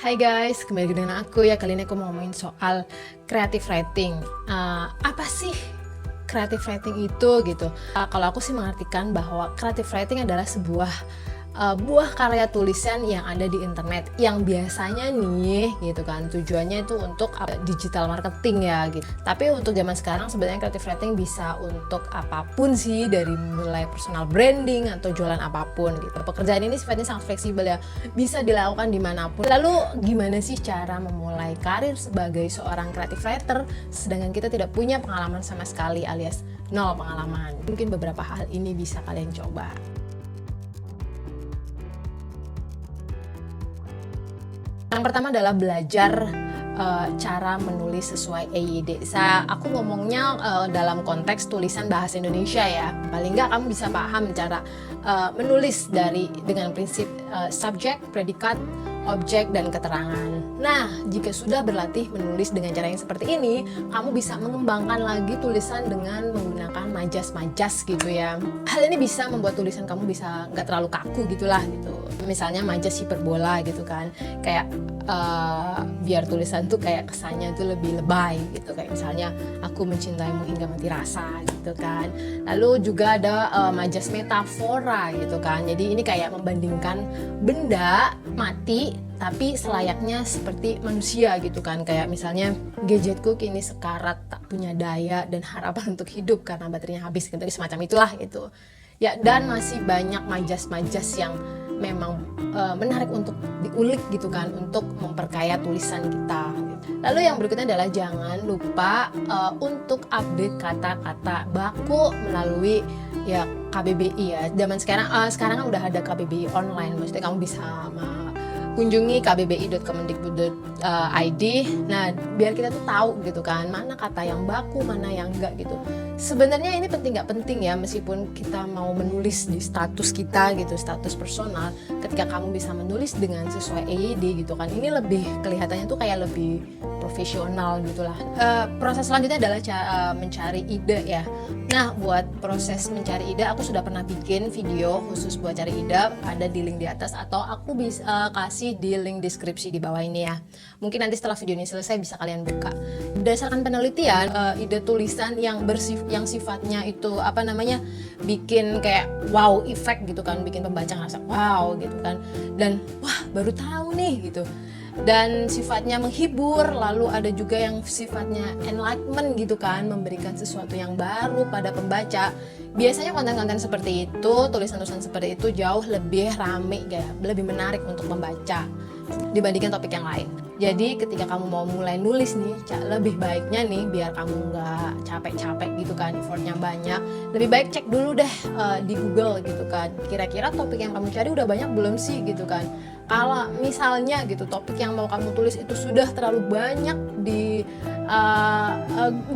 Hai guys, kembali lagi dengan aku ya. Kali ini aku mau ngomongin soal creative writing. Apa sih creative writing itu gitu? Kalau aku sih mengartikan bahwa creative writing adalah sebuah buah karya tulisan yang ada di internet, yang biasanya nih gitu kan tujuannya itu untuk digital marketing ya gitu. Tapi untuk zaman sekarang sebenarnya creative writing bisa untuk apapun sih, dari mulai personal branding atau jualan apapun gitu. Pekerjaan ini sifatnya sangat fleksibel ya, bisa dilakukan dimanapun. Lalu gimana sih cara memulai karir sebagai seorang creative writer sedangkan kita tidak punya pengalaman sama sekali alias nol pengalaman? Mungkin beberapa hal ini bisa kalian coba. Yang pertama adalah belajar cara menulis sesuai EYD. Aku ngomongnya dalam konteks tulisan bahasa Indonesia ya. Paling nggak kamu bisa paham cara menulis dengan prinsip subjek, predikat, objek, dan keterangan. Nah, jika sudah berlatih menulis dengan cara yang seperti ini, kamu bisa mengembangkan lagi tulisan dengan menggunakan majas-majas gitu ya. Hal ini bisa membuat tulisan kamu bisa nggak terlalu kaku gitulah gitu. Misalnya majas hiperbola gitu kan, kayak biar tulisan tuh kayak kesannya tuh lebih lebay gitu, kayak misalnya aku mencintaimu hingga mati rasa gitu kan. Lalu juga ada majas metafora gitu kan, jadi ini kayak membandingkan benda mati tapi selayaknya seperti manusia gitu kan, kayak misalnya gadgetku kini sekarat, tak punya daya dan harapan untuk hidup karena baterainya habis gitu, semacam itulah gitu ya. Dan masih banyak majas-majas yang memang menarik untuk diulik gitu kan, untuk memperkaya tulisan kita gitu. Lalu yang berikutnya adalah jangan lupa untuk update kata-kata baku melalui ya KBBI ya. Zaman sekarang kan udah ada KBBI online, maksudnya kamu bisa kunjungi kbbi.kemendikbud.id. Nah, biar kita tuh tahu gitu kan, mana kata yang baku, mana yang enggak gitu. Sebenarnya ini penting nggak penting ya, meskipun kita mau menulis di status kita gitu, status personal, ketika kamu bisa menulis dengan sesuai EYD gitu kan, ini lebih kelihatannya tuh kayak lebih profesional gitulah. Proses selanjutnya adalah mencari ide ya. Nah, buat proses mencari ide, aku sudah pernah bikin video khusus buat cari ide, ada di link di atas, atau aku bisa kasih di link deskripsi di bawah ini ya. Mungkin nanti setelah video ini selesai bisa kalian buka. Berdasarkan penelitian, ide tulisan yang sifatnya itu bikin kayak wow effect gitu kan, bikin pembaca ngerasa wow gitu kan, dan wah baru tahu nih gitu, dan sifatnya menghibur. Lalu ada juga yang sifatnya enlightenment gitu kan, memberikan sesuatu yang baru pada pembaca. Biasanya konten-konten seperti itu, tulisan-tulisan seperti itu jauh lebih rame ya, lebih menarik untuk membaca dibandingkan topik yang lain. Jadi ketika kamu mau mulai nulis nih, lebih baiknya nih, biar kamu nggak capek-capek gitu kan, effortnya banyak, lebih baik cek dulu deh di Google gitu kan, kira-kira topik yang kamu cari udah banyak belum sih gitu kan. Kalau misalnya gitu topik yang mau kamu tulis itu sudah terlalu banyak di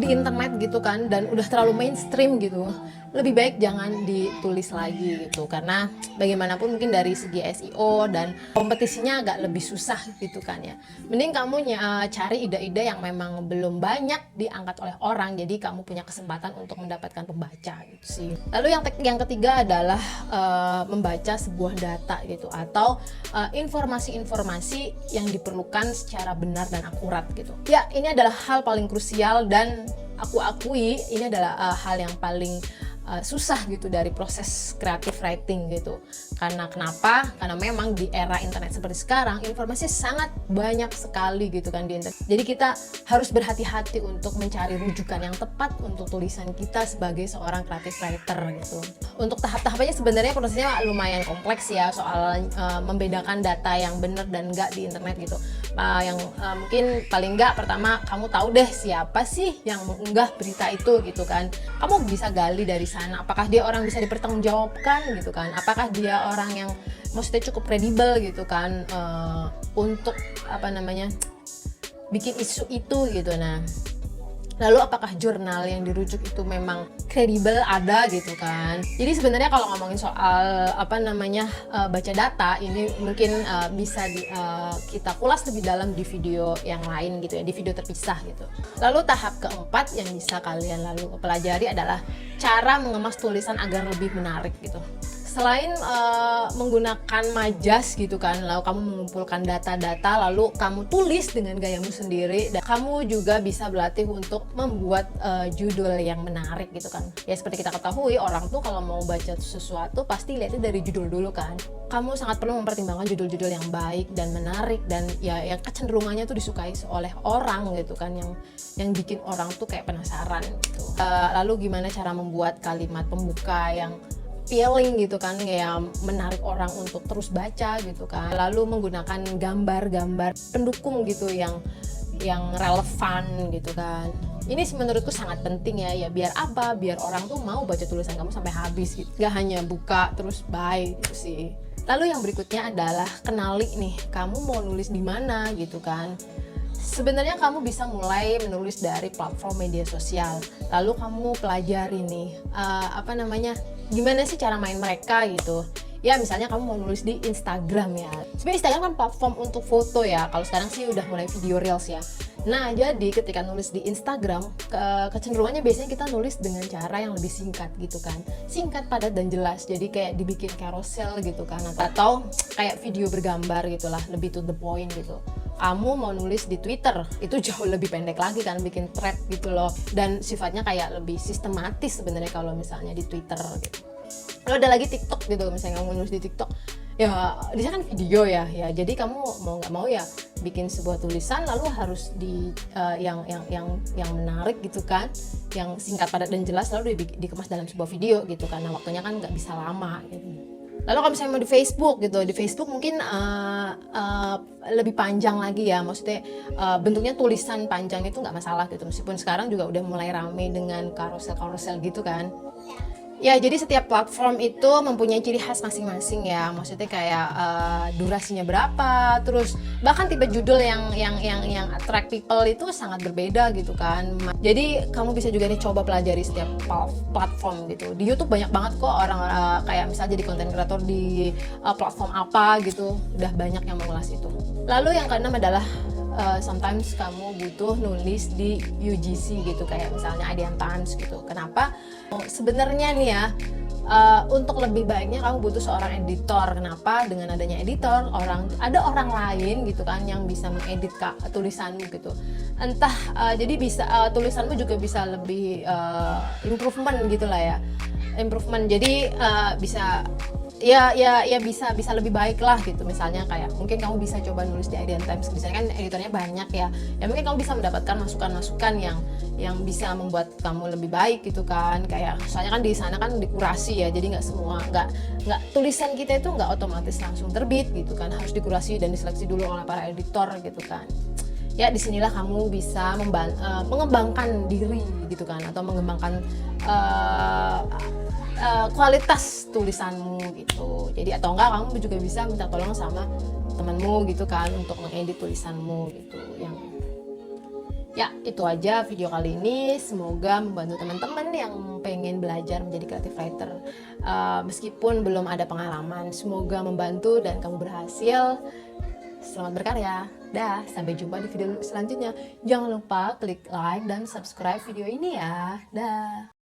internet gitu kan, dan udah terlalu mainstream gitu, lebih baik jangan ditulis lagi gitu, karena bagaimanapun mungkin dari segi SEO dan kompetisinya agak lebih susah gitu kan ya. Mending kamu cari ide-ide yang memang belum banyak diangkat oleh orang, jadi kamu punya kesempatan untuk mendapatkan pembaca gitu sih. Lalu yang ketiga adalah membaca sebuah data gitu, atau informasi-informasi yang diperlukan secara benar dan akurat gitu. Ya, ini adalah hal paling krusial, dan aku akui ini adalah hal yang paling susah gitu dari proses creative writing gitu. Karena kenapa? Karena memang di era internet seperti sekarang, informasi sangat banyak sekali gitu kan di internet. Jadi kita harus berhati-hati untuk mencari rujukan yang tepat untuk tulisan kita sebagai seorang creative writer gitu. Untuk tahap-tahapannya sebenarnya prosesnya lumayan kompleks ya, soal membedakan data yang benar dan enggak di internet gitu. Mungkin paling enggak pertama kamu tahu deh siapa sih yang mengunggah berita itu gitu kan. Kamu bisa gali dari sana, apakah dia orang bisa dipertanggungjawabkan gitu kan, apakah dia orang yang maksudnya cukup kredibel gitu kan, untuk bikin isu itu gitu. Nah, lalu apakah jurnal yang dirujuk itu memang kredibel, ada gitu kan. Jadi sebenarnya kalau ngomongin soal baca data ini mungkin bisa kita kulas lebih dalam di video yang lain gitu ya, di video terpisah gitu. Lalu tahap keempat yang bisa kalian lalu pelajari adalah cara mengemas tulisan agar lebih menarik gitu. selain menggunakan majas gitu kan, lalu kamu mengumpulkan data-data, lalu kamu tulis dengan gayamu sendiri, dan kamu juga bisa berlatih untuk membuat judul yang menarik gitu kan. Ya seperti kita ketahui, orang tuh kalau mau baca sesuatu pasti lihatnya dari judul dulu kan. Kamu sangat perlu mempertimbangkan judul-judul yang baik dan menarik, dan ya yang kecenderungannya tuh disukai oleh orang gitu kan, yang bikin orang tuh kayak penasaran gitu. Lalu gimana cara membuat kalimat pembuka yang feeling gitu kan, kayak menarik orang untuk terus baca gitu kan. Lalu menggunakan gambar-gambar pendukung gitu yang relevan gitu kan. Ini sih menurutku sangat penting ya biar apa? Biar orang tuh mau baca tulisan kamu sampai habis gitu. Gak hanya buka terus bye gitu sih. Lalu yang berikutnya adalah kenali nih, kamu mau nulis di mana gitu kan. Sebenarnya kamu bisa mulai menulis dari platform media sosial. Lalu kamu pelajari nih, gimana sih cara main mereka gitu. Ya misalnya kamu mau nulis di Instagram ya. Sebenarnya Instagram kan platform untuk foto ya. Kalau sekarang sih udah mulai video reels ya. Nah jadi ketika nulis di Instagram, kecenderungannya biasanya kita nulis dengan cara yang lebih singkat gitu kan. Singkat, padat, dan jelas. Jadi kayak dibikin carousel gitu kan. Atau kayak video bergambar gitulah, lebih to the point gitu. Kamu mau nulis di Twitter, itu jauh lebih pendek lagi kan, bikin thread gitu loh. Dan sifatnya kayak lebih sistematis sebenarnya kalau misalnya di Twitter gitu. Lalu ada lagi TikTok gitu, misalnya kamu nulis di TikTok, ya di sana kan video ya. Jadi kamu mau nggak mau ya bikin sebuah tulisan, lalu harus di yang menarik gitu kan, yang singkat, padat, dan jelas, lalu dikemas dalam sebuah video gitu kan. Nah waktunya kan nggak bisa lama gitu. Lalu kalau misalnya mau di Facebook gitu, di Facebook mungkin lebih panjang lagi ya, maksudnya bentuknya tulisan panjang itu nggak masalah gitu, meskipun sekarang juga udah mulai rame dengan carousel gitu kan. Ya jadi setiap platform itu mempunyai ciri khas masing-masing ya, maksudnya kayak durasinya berapa, terus bahkan tipe judul yang attract people itu sangat berbeda gitu kan. Jadi kamu bisa juga nih coba pelajari setiap platform gitu. Di YouTube banyak banget kok orang kayak misalnya jadi content creator di platform apa gitu, udah banyak yang mengulas itu. Lalu yang keenam adalah sometimes kamu butuh nulis di UGC gitu, kayak misalnya Idean Times gitu. Kenapa? Sebenarnya nih ya, untuk lebih baiknya kamu butuh seorang editor. Kenapa? Dengan adanya editor, ada orang lain gitu kan yang bisa mengedit tulisanmu gitu. Entah jadi bisa tulisanmu juga bisa lebih improvement gitulah ya. Improvement. Jadi bisa bisa lebih baik lah gitu. Misalnya kayak mungkin kamu bisa coba nulis di Idean Times, misalnya kan editornya banyak ya mungkin kamu bisa mendapatkan masukan-masukan yang bisa membuat kamu lebih baik gitu kan. Kayak soalnya kan di sana kan dikurasi ya, jadi nggak tulisan kita itu nggak otomatis langsung terbit gitu kan, harus dikurasi dan diseleksi dulu oleh para editor gitu kan. Ya disinilah kamu bisa mengembangkan diri gitu kan, atau mengembangkan kualitas tulisanmu gitu. Jadi atau enggak kamu juga bisa minta tolong sama temanmu gitu kan untuk mengedit tulisanmu gitu. Ya itu aja video kali ini, semoga membantu teman-teman yang pengen belajar menjadi creative writer. Meskipun belum ada pengalaman, semoga membantu dan kamu berhasil. Selamat berkarya. Dah, sampai jumpa di video selanjutnya. Jangan lupa klik like dan subscribe video ini ya. Dah.